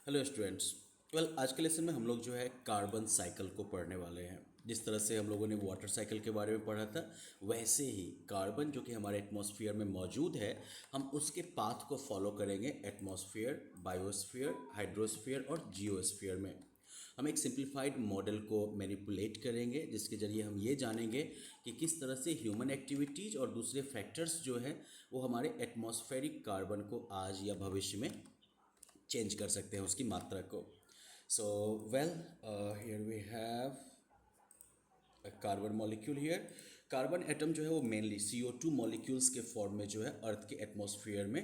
Hello students. आज के lesson में हम लोग जो है कार्बन साइकिल को पढ़ने वाले हैं। जिस तरह से हम लोगों ने वाटर साइकिल के बारे में पढ़ा था, वैसे ही कार्बन जो कि हमारे एटमॉस्फेयर में मौजूद है, हम उसके पाथ को फॉलो करेंगे एटमॉस्फेयर, बायोस्फीयर, हाइड्रोस्फीयर और जियोस्फीयर में। हम एक सिंप्लीफाइड मॉडल को मैनिपुलेट करेंगे, जिसके ज़रिए हम ये जानेंगे कि किस तरह से ह्यूमन एक्टिविटीज़ और दूसरे फैक्टर्स जो हैं वो हमारे एटमॉस्फेरिक कार्बन को आज या भविष्य में चेंज कर सकते हैं, उसकी मात्रा को। So well, here we have carbon molecule here. Carbon atom जो है वो मेनली CO2 मॉलिक्यूल्स के फॉर्म में जो है अर्थ के एटमॉस्फेयर में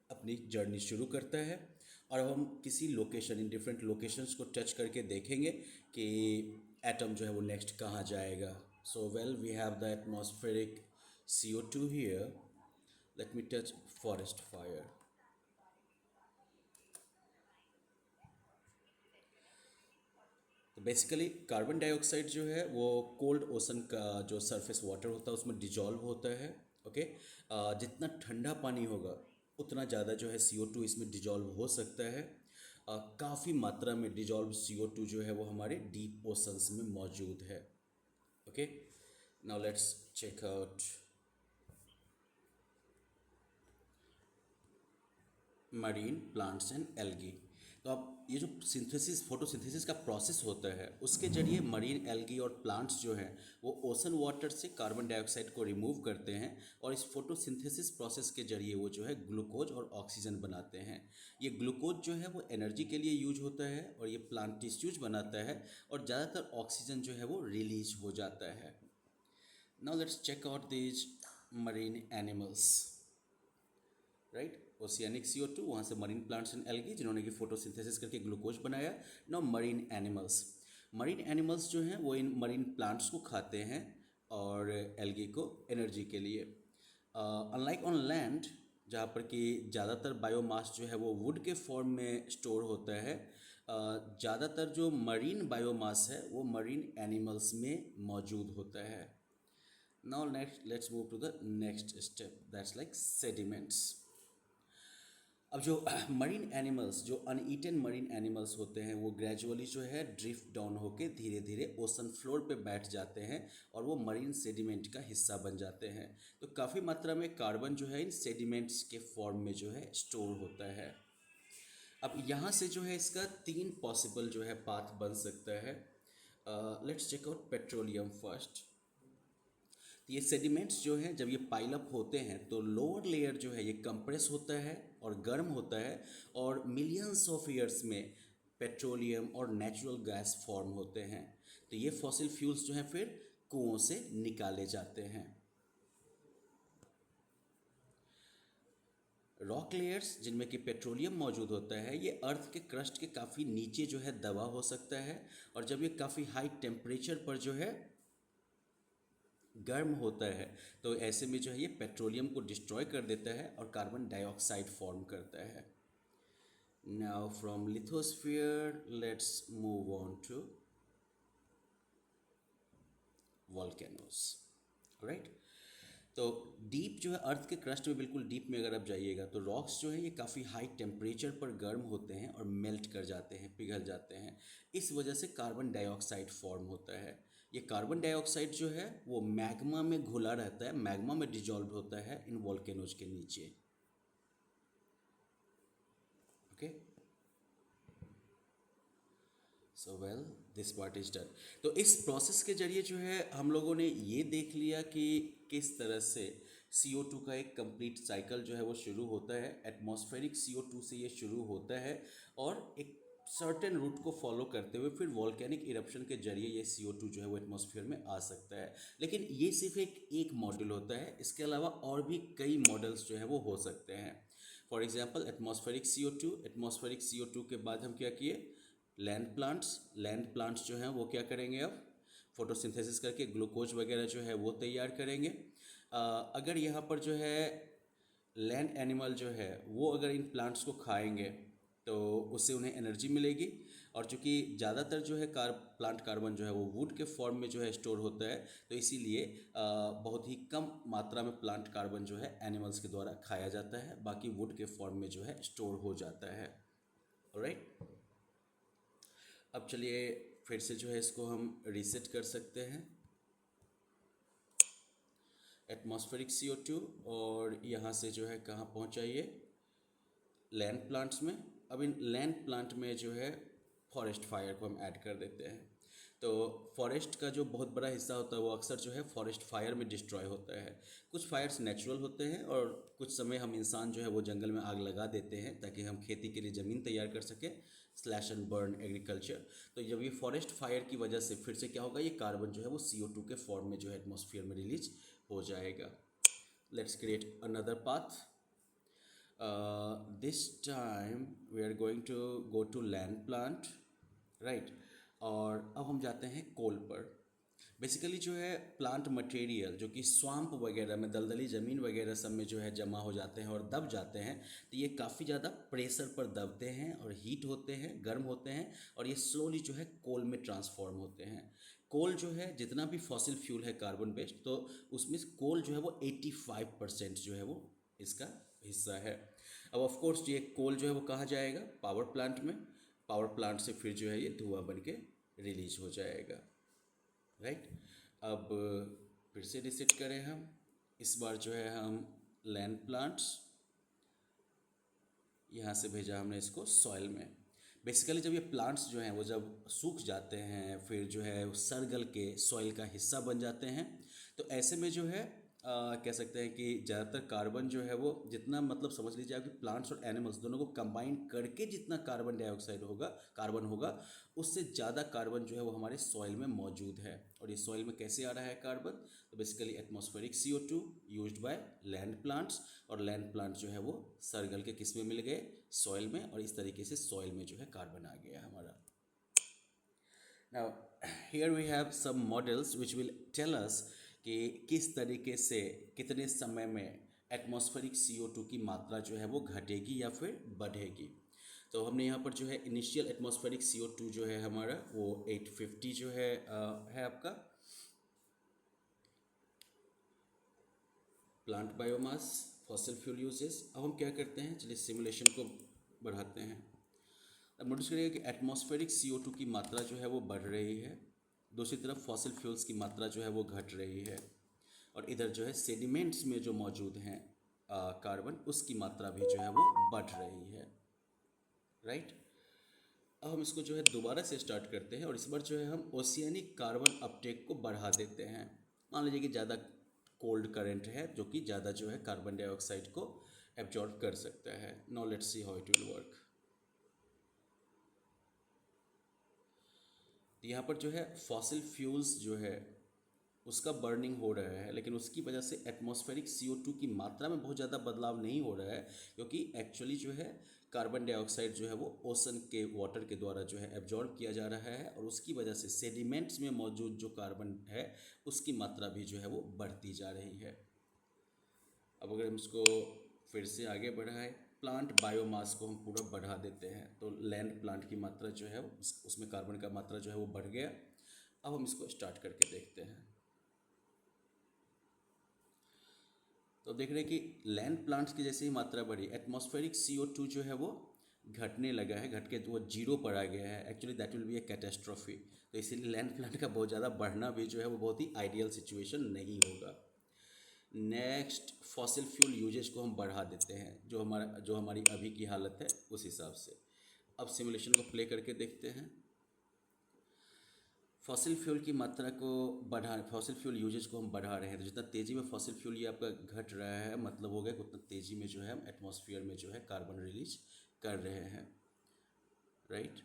अपनी जर्नी शुरू करता है। और अब हम किसी लोकेशन, इन डिफरेंट लोकेशंस को टच करके देखेंगे कि एटम जो है वो नेक्स्ट कहाँ जाएगा। So well, we have the atmospheric CO2 here. Let me touch forest fire. तो बेसिकली कार्बन डाइऑक्साइड जो है वो कोल्ड ओशन का जो सरफेस वाटर होता है उसमें डिजॉल्व होता है। ओके। जितना ठंडा पानी होगा उतना ज़्यादा जो है CO2 इसमें डिजॉल्व हो सकता है। काफ़ी मात्रा में डिजॉल्व CO2 जो है वो हमारे डीप ओशंस में मौजूद है। Okay. Now let's check out marine plants and algae. तो अब ये जो सिंथेसिस, फोटोसिंथेसिस का प्रोसेस होता है, उसके जरिए मरीन एल्गी और प्लांट्स जो हैं वो ओशन वाटर से कार्बन डाइऑक्साइड को रिमूव करते हैं, और इस फोटोसिंथेसिस प्रोसेस के जरिए वो जो है ग्लूकोज और ऑक्सीजन बनाते हैं। ये ग्लूकोज जो है वो एनर्जी के लिए यूज होता है और ये प्लांट टिश्यूज बनाता है, और ज़्यादातर ऑक्सीजन जो है वो रिलीज हो जाता है। Now let's check out these marine animals. Right, oceanic CO2, वहाँ से मरीन प्लांट्स एंड एल्गी जिन्होंने कि फोटोसिंथेसिस करके ग्लूकोज बनाया। Now marine animals. Marine animals जो हैं वो इन मरीन प्लांट्स को खाते हैं और एल्गी को एनर्जी के लिए। अनलाइक ऑन लैंड, जहाँ पर कि ज़्यादातर बायोमास जो है वो वुड के फॉर्म में स्टोर होता है, ज़्यादातर जो मरीन बायोमास है वो मरीन एनिमल्स में मौजूद होता है। Now next let's move to the next step, that's like sediments. अब जो मरीन एनिमल्स, जो अनईटन मरीन एनिमल्स होते हैं, वो ग्रेजुअली जो है ड्रिफ्ट डाउन होके धीरे धीरे ओशन फ्लोर पे बैठ जाते हैं और वो मरीन सेडिमेंट का हिस्सा बन जाते हैं। तो काफ़ी मात्रा में कार्बन जो है इन सेडिमेंट्स के फॉर्म में जो है स्टोर होता है। अब यहाँ से जो है इसका तीन पॉसिबल जो है पाथ बन सकता है। Let's check out petroleum first. तो ये सेडिमेंट्स जो हैं जब ये पाइल अप होते हैं तो लोअर लेयर जो है ये कंप्रेस होता है और गर्म होता है, और मिलियंस ऑफ ईयर्स में पेट्रोलियम और नेचुरल गैस फॉर्म होते हैं। तो ये फॉसिल फ्यूल्स जो हैं फिर कुओं से निकाले जाते हैं। रॉक लेयर्स जिनमें कि पेट्रोलियम मौजूद होता है, ये अर्थ के क्रस्ट के काफ़ी नीचे जो है दबा हो सकता है, और जब ये काफ़ी हाई टेम्परेचर पर जो है गर्म होता है तो ऐसे में जो है ये पेट्रोलियम को डिस्ट्रॉय कर देता है और कार्बन डाइऑक्साइड फॉर्म करता है। Now from lithosphere let's move on to volcanoes. Right. तो डीप जो है अर्थ के क्रस्ट में, बिल्कुल डीप में अगर आप जाइएगा तो रॉक्स जो है ये काफ़ी हाई टेम्परेचर पर गर्म होते हैं और मेल्ट कर जाते हैं, पिघल जाते हैं। इस वजह से कार्बन डाइऑक्साइड फॉर्म होता है। ये कार्बन डाइऑक्साइड जो है वो मैग्मा में घुला रहता है, मैग्मा में डिजॉल्व होता है इन वॉल्केनोज के नीचे। Okay. So well, this part is done. तो इस प्रोसेस के जरिए जो है हम लोगों ने ये देख लिया कि किस तरह से CO2 का एक कंप्लीट साइकिल जो है वो शुरू होता है। एटमॉस्फेरिक CO2 से ये शुरू होता है और एक सर्टेन रूट को फॉलो करते हुए फिर वॉल्केनिक इरप्शन के जरिए ये CO2 जो है वो एटमॉस्फेयर में आ सकता है। लेकिन ये सिर्फ एक मॉडल होता है, इसके अलावा और भी कई मॉडल्स जो है वो हो सकते हैं। For example atmospheric CO2, atmospheric CO2 के बाद हम क्या किए, लैंड प्लांट्स जो हैं वो क्या करेंगे, अब फोटोसिंथेसिस करके ग्लूकोज वगैरह जो है वो तैयार करेंगे। अगर यहाँ पर जो है लैंड एनिमल जो है वो अगर इन प्लांट्स को खाएंगे तो उससे उन्हें एनर्जी मिलेगी, और चूँकि ज़्यादातर जो है प्लांट कार्बन जो है वो वुड के फॉर्म में जो है स्टोर होता है, तो इसीलिए बहुत ही कम मात्रा में प्लांट कार्बन जो है एनिमल्स के द्वारा खाया जाता है, बाकी वुड के फॉर्म में जो है स्टोर हो जाता है। ऑलराइट, अब चलिए फिर से जो है इसको हम रीसेट कर सकते हैं एटमॉस्फेरिक CO2, और यहाँ से जो है कहाँ पहुँचा ये लैंड प्लांट्स में। अब इन लैंड प्लांट में जो है फॉरेस्ट फायर को हम ऐड कर देते हैं। तो फॉरेस्ट का जो बहुत बड़ा हिस्सा होता है वो अक्सर जो है फॉरेस्ट फायर में डिस्ट्रॉय होता है। कुछ फायर्स नेचुरल होते हैं और कुछ समय हम इंसान जो है वो जंगल में आग लगा देते हैं ताकि हम खेती के लिए ज़मीन तैयार कर सकें, स्लैश एंड बर्न एग्रीकल्चर। तो जब ये फॉरेस्ट फायर की वजह से फिर से क्या होगा, ये कार्बन जो है वो CO2 के फॉर्म में जो है एटमॉस्फेयर में रिलीज हो जाएगा। Let's create another path. This time we are going to go to land plant, right? और अब हम जाते हैं कोल पर। बेसिकली जो है प्लांट मटेरियल जो कि स्वाम्प वगैरह में, दलदली ज़मीन वगैरह सब में जो है जमा हो जाते हैं और दब जाते हैं, तो ये काफ़ी ज़्यादा प्रेशर पर दबते हैं और हीट होते हैं, गर्म होते हैं, और ये स्लोली जो है कोल में ट्रांसफॉर्म होते हैं। कोल जो है जितना भी फॉसिल फ्यूल है कार्बन बेस्ड, तो उसमें कोल जो है वो 85% जो है वो इसका हिस्सा है। अब ऑफ कोर्स ये कोल जो है वो कहाँ जाएगा, पावर प्लांट में। पावर प्लांट से फिर जो है ये धुआं बन के रिलीज हो जाएगा, राइट। अब फिर से रिसेट करें हम, इस बार जो है हम लैंड प्लांट्स, यहाँ से भेजा हमने इसको सॉइल में। बेसिकली जब ये प्लांट्स जो हैं वो जब सूख जाते हैं फिर जो है सड़ गल के सॉइल का हिस्सा बन जाते हैं, तो ऐसे में जो है कह सकते हैं कि ज़्यादातर कार्बन जो है वो जितना, मतलब समझ लीजिए आप कि प्लांट्स और एनिमल्स दोनों को कंबाइन करके जितना कार्बन डाइऑक्साइड होगा, कार्बन होगा, उससे ज़्यादा कार्बन जो है वो हमारे सॉइल में मौजूद है। और ये सॉइल में कैसे आ रहा है कार्बन, तो basically atmospheric CO2 used by land plants, और लैंड प्लांट जो है वो सरगल के किस में मिल गए, सॉइल में, और इस तरीके से सॉइल में जो है कार्बन आ गया हमारा। Now here we have some models which will tell us कि किस तरीके से कितने समय में एटमॉस्फेरिक CO2 की मात्रा जो है वो घटेगी या फिर बढ़ेगी। तो हमने यहाँ पर जो है इनिशियल एटमॉस्फेरिक CO2 जो है हमारा वो 850 जो है आपका plant biomass, fossil fuel uses. अब हम क्या करते हैं, चलिए सिमुलेशन को बढ़ाते हैं। अब नोटिस करिएगा कि एटमॉस्फेरिक CO2 की मात्रा जो है वो बढ़ रही है, दूसरी तरफ फॉसिल फ्यूल्स की मात्रा जो है वो घट रही है, और इधर जो है सेडिमेंट्स में जो मौजूद हैं कार्बन, उसकी मात्रा भी जो है वो बढ़ रही है, राइट। अब हम इसको जो है दोबारा से स्टार्ट करते हैं और इस बार जो है हम ओशियनिक कार्बन अपटेक को बढ़ा देते हैं। मान लीजिए कि ज़्यादा कोल्ड करंट है जो कि ज़्यादा जो है कार्बन डाइऑक्साइड को एब्जॉर्ब कर सकता है। Now let's see how it will work. यहाँ पर जो है फॉसिल फ्यूल्स जो है उसका बर्निंग हो रहा है, लेकिन उसकी वजह से एटमॉस्फेरिक CO2 की मात्रा में बहुत ज़्यादा बदलाव नहीं हो रहा है, क्योंकि एक्चुअली जो है कार्बन डाइऑक्साइड जो है वो ओशन के वाटर के द्वारा जो है एब्जॉर्ब किया जा रहा है, और उसकी वजह से सेडिमेंट्स में मौजूद जो कार्बन है उसकी मात्रा भी जो है वो बढ़ती जा रही है। अब अगर हम इसको फिर से आगे बढ़ाएं, प्लांट बायोमास को हम पूरा बढ़ा देते हैं, तो लैंड प्लांट की मात्रा जो है उसमें कार्बन का मात्रा जो है वो बढ़ गया। अब हम इसको स्टार्ट करके देखते हैं, तो देख रहे हैं कि लैंड प्लांट्स की जैसे ही मात्रा बढ़ी, एटमॉस्फेरिक CO2 जो है वो घटने लगा है, घट के वो जीरो पर आ गया है। Actually that will be A catastrophe. तो इसीलिए लैंड प्लांट का बहुत ज़्यादा बढ़ना भी जो है वो बहुत ही आइडियल सिचुएशन नहीं होगा। नेक्स्ट, फॉसिल फ्यूल यूजेज को हम बढ़ा देते हैं, जो हमारी अभी की हालत है उस हिसाब से। अब सिमुलेशन को प्ले करके देखते हैं। फॉसिल फ्यूल की मात्रा को फॉसिल फ्यूल यूजेज को हम बढ़ा रहे हैं, तो जितना तेज़ी में फॉसिल फ्यूल ये आपका घट रहा है, मतलब हो गया कि उतना तेज़ी में जो है हम एटमॉस्फेयर में जो है कार्बन रिलीज कर रहे हैं, राइट।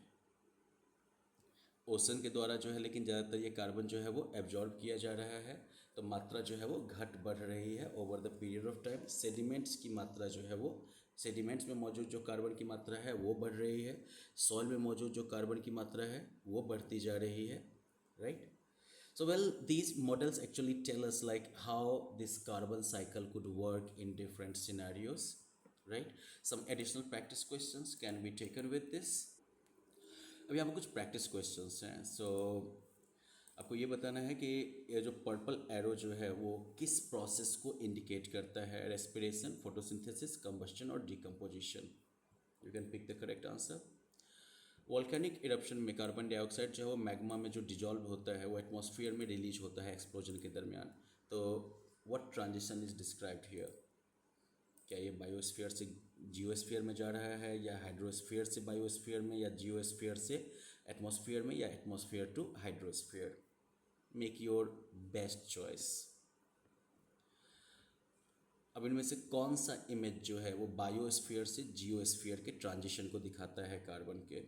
ओशन के द्वारा जो है लेकिन ज़्यादातर ये कार्बन जो है वो एब्जॉर्ब किया जा रहा है, तो मात्रा जो है वो घट बढ़ रही है over the period of time. Sediments की मात्रा जो है वो, सेडिमेंट्स में मौजूद जो कार्बन की मात्रा है वो बढ़ रही है, सॉइल में मौजूद जो कार्बन की मात्रा है वो बढ़ती जा रही है, right? So well, these models actually tell us like how this carbon cycle could work in different scenarios, right? Some additional practice questions can be taken with this. अब यहाँ पर कुछ प्रैक्टिस क्वेश्चंस हैं। आपको ये बताना है कि ये जो पर्पल एरो जो है वो किस प्रोसेस को इंडिकेट करता है, रेस्पिरेशन, फोटोसिंथेसिस, कंबस्शन और decomposition. You can pick the correct answer. Volcanic eruption में कार्बन डाइऑक्साइड जो है वो मैग्मा में जो डिजॉल्व होता है वो एटमॉस्फेयर में रिलीज होता है एक्सप्लोजन के दरमियान। तो what transition is described here? क्या ये बायोस्फीयर से जियोस्फीयर में जा रहा है, या हाइड्रोस्फीयर से बायोस्फीयर में, या जियोस्फीयर से एटमॉस्फेयर में, या atmosphere to hydrosphere? Make your best choice. अब इनमें से कौन सा इमेज जो है वो बायोस्फीयर से जियोस्फीयर के ट्रांजिशन को दिखाता है कार्बन के?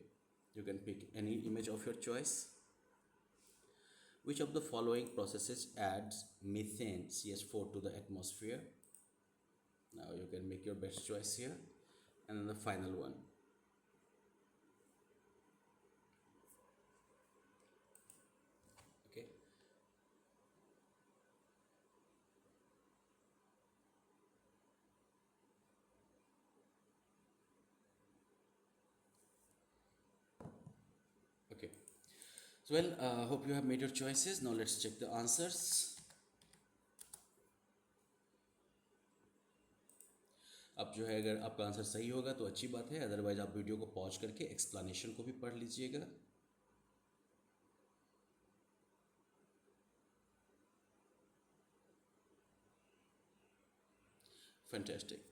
You can pick any image of your choice. Which of the following processes adds methane CH4 to the atmosphere? Now you can make your best choice here. And then the final one. Okay. Okay. So well, hope you have made your choices. Now let's check the answers. अब जो है अगर आपका answer सही होगा तो अच्छी बात है, अदरवाइज आप वीडियो को पॉज करके एक्सप्लेनेशन को भी पढ़ लीजिएगा। फैंटास्टिक।